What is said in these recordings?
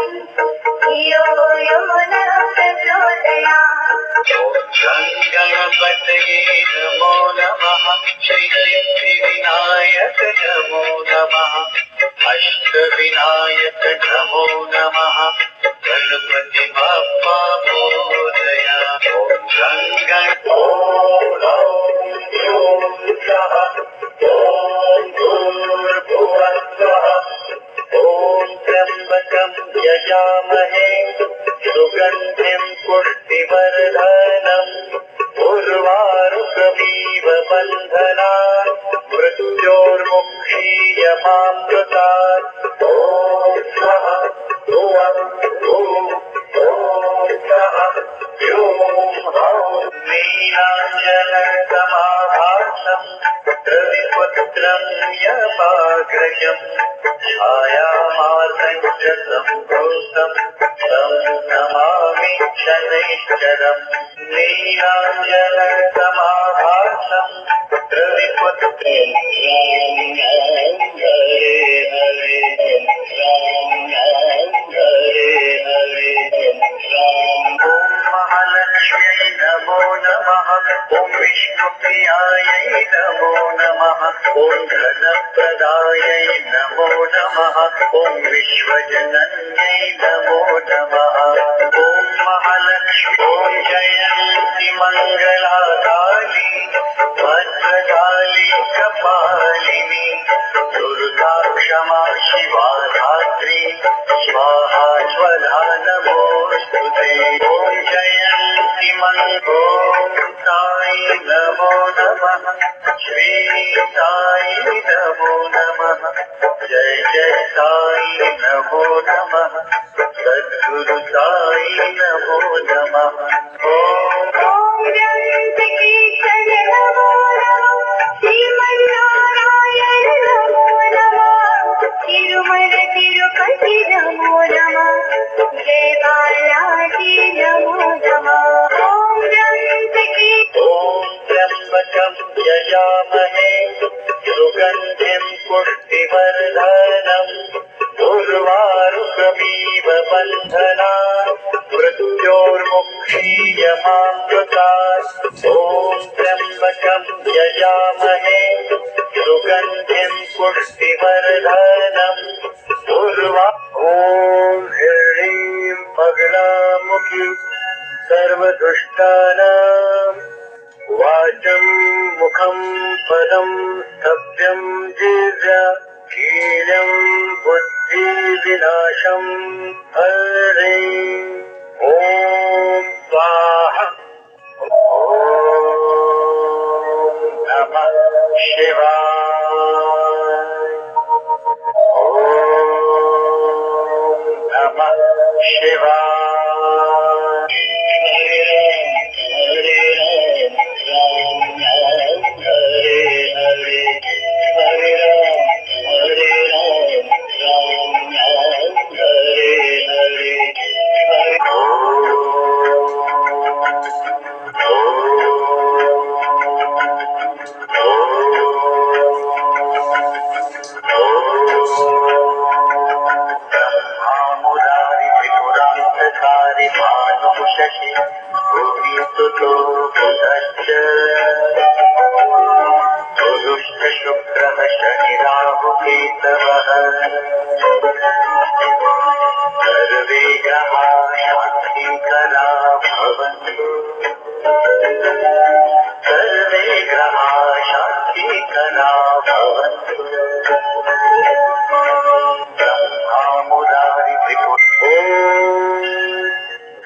धियो यो नः प्रचोदयात्। गणपतये नमो नमः। श्रीसिद्धिविनायक नमो नमः। अष्टविनायक नमो नमः। गणपति बाप्पा मोरया। ॐ गण त्र्यंबकं यजामहे सुगंधिं पुष्टिवर्धनम् उर्वारुकमिव बन्धनात् मृत्योर्मुक्षीयमामृतात्। ॐ स्वः ॐ स्वः नीलाञ्जनसमाभासम् रविपुत्रं यमाग्रजम् छायामार्गञ्च सम्भूतं तं नमामि शनैश्चरम्। नीलाञ्जनसमाभासम् रविपुत्रं हरे हरे हरे हरे ॐ महालक्ष्म्यै नमो नमः। ॐ विष्णुप्रियायै नमो नमः। ॐ धनप्रदायै नमो नमः। ॐ विश्वजनन्यै नमो नमः। ॐ महालक्ष्मी ॐ जयन्ती मङ्गलाकाली भद्रकाली कपालिनी दुर्गा क्षमा शिवा धात्री स्वाहा स्वधा नमोस्तुते। ॐ जयन्ती ॐ साई नमो नमः। श्री साई नमो नमः। जय जय साई नमो नमः। सद्गुरु साई नमो नमः। ओम जयंतीकेतन नमो नमः। श्रीमन्नारायण नमो नमः। तिरुमल तिरुपति नमो नमः। जय बालाजी नमो नमः। ओम त्र्यंबकं यजामहे सुगंधिं पुष्टिवर्धनम् उर्वारुकमिव बन्धनात् मृत्योर्मुक्षीयमामृतात्। ॐ त्र्यंबकं यजामहे सुगंधिं पुष्टिवर्धनम् उर्वा ॐ ह्रीं पगलामुखी सर्वदुष्टानां वाचं मुखं पदं स्तभ्यं जिह्वा कीलं बुद्धिविनाशं हरे। ॐ स्वाहा। ॐ नमः शिवाय। ॐ नमः शिवाय। हरे राम राम हरे हरे हरे राम हरे हरे हरे ब्रह्मामुरारि त्रिपुरान्तकारि भानुः शशि भूमिसुतो बुधश्च गुरुश्च शुक्रः शनिराहुकेतवः सर्वे ग्रहाः शान्तिकरा भवन्तु। सर्वे ग्रहाः शान्तिकरा भवन्तु। ब्रह्मामुरारि त्रिपुर ॐ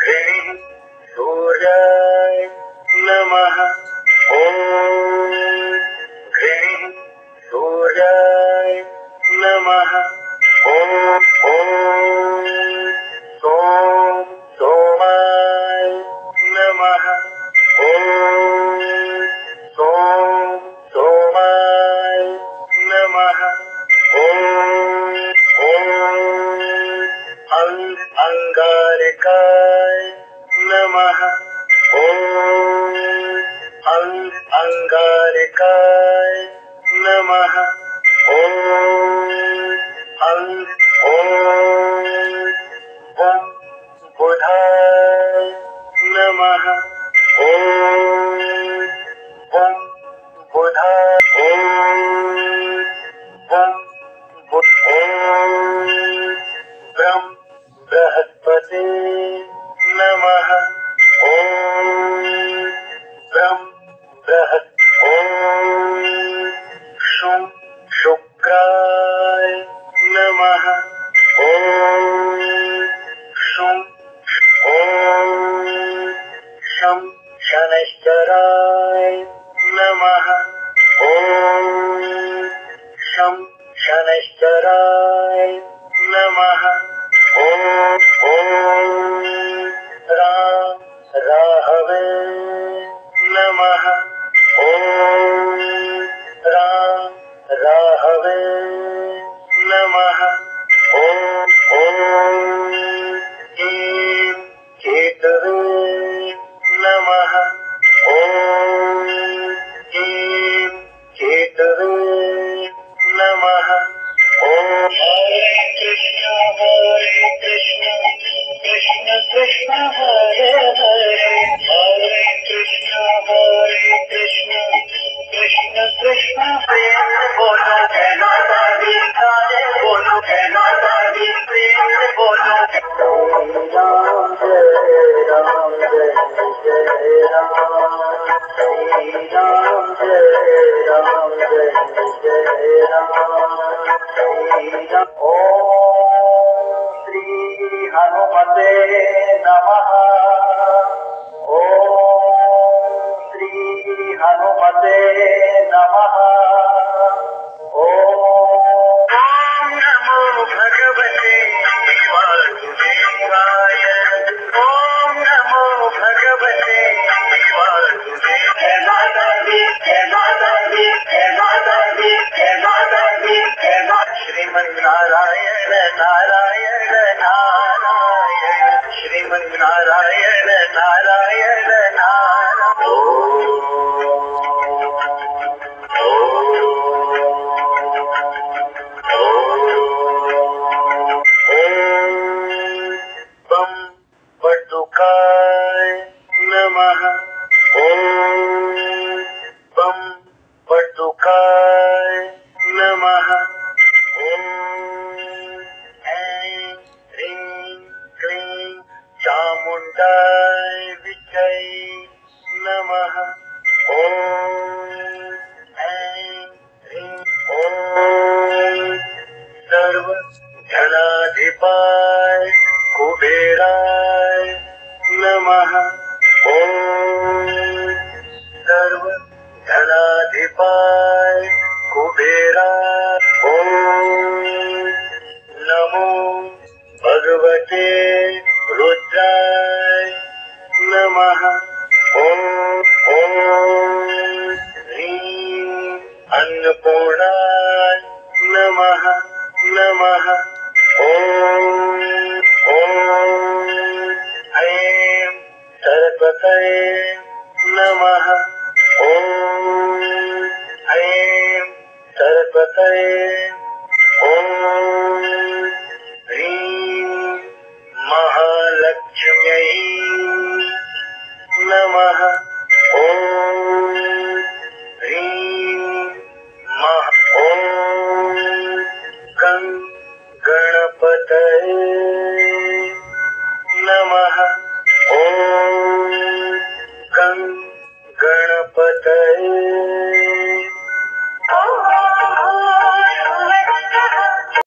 ह्रीं सूर्याय नमः। ॐ ह्रीं सूर्याय नमः। ॐ सोमाय नमः। ॐ सोमाय नमः। ॐ अंगारकाय नमः। ॐ अंगारकाय नमः। ॐ शं शनैश्चराय नमः। ॐ शं शनैश्चराय नमः। ॐ राहवे नमः। ॐ राहवे नमः। ॐ ह्रीं केतवे नमः। ॐ ह्रीं केतवे नमः। ॐ हरे कृष्ण कृष्ण कृष्ण हरे हरे, हरे कृष्ण कृष्ण कृष्ण प्रेम से बोलो जय माता दी, सारे बोलो जय माता दी, प्रेम से बोलो राम जय राम जय जय राम, श्री राम जय राम जय जय राम, श्री राम। ओम श्री हनुमते नमः। ओम श्री हनुमते नमः। ओम नमो भगवते वासुदेवाय। ओम नमो भगवते वासुदेवाय। जय माता दी, जय माता दी, जय माता दी, जय माता दी, जय माता। श्रीमन्नारायण नारायण नारायण, श्रीमन्नारायण नारायण नारायण। बम पटुकाय नमः। ॐ बम पटुकाय नमः। ॐ ऐं ह्रीं क्लीं चामुण्डाय विद्यै नमः। ॐ ऐं ह्रीं ॐ सर्व धनाधिपाय कुबेराय नमः। ॐ सर्व धनाधिपाय कुबेराय। ॐ नमो भगवते रुद्राय नमः। ॐ ह्रीं अन्नपूर्णाय नमः नमः। ॐ ऐं सरस्वतये नमः। ॐ ऐं सरस्वतये। ॐ ह्रीं महालक्ष्म्यै नमः। ॐ ह्रीं ॐ गणपतये नमः। ॐ गणपतये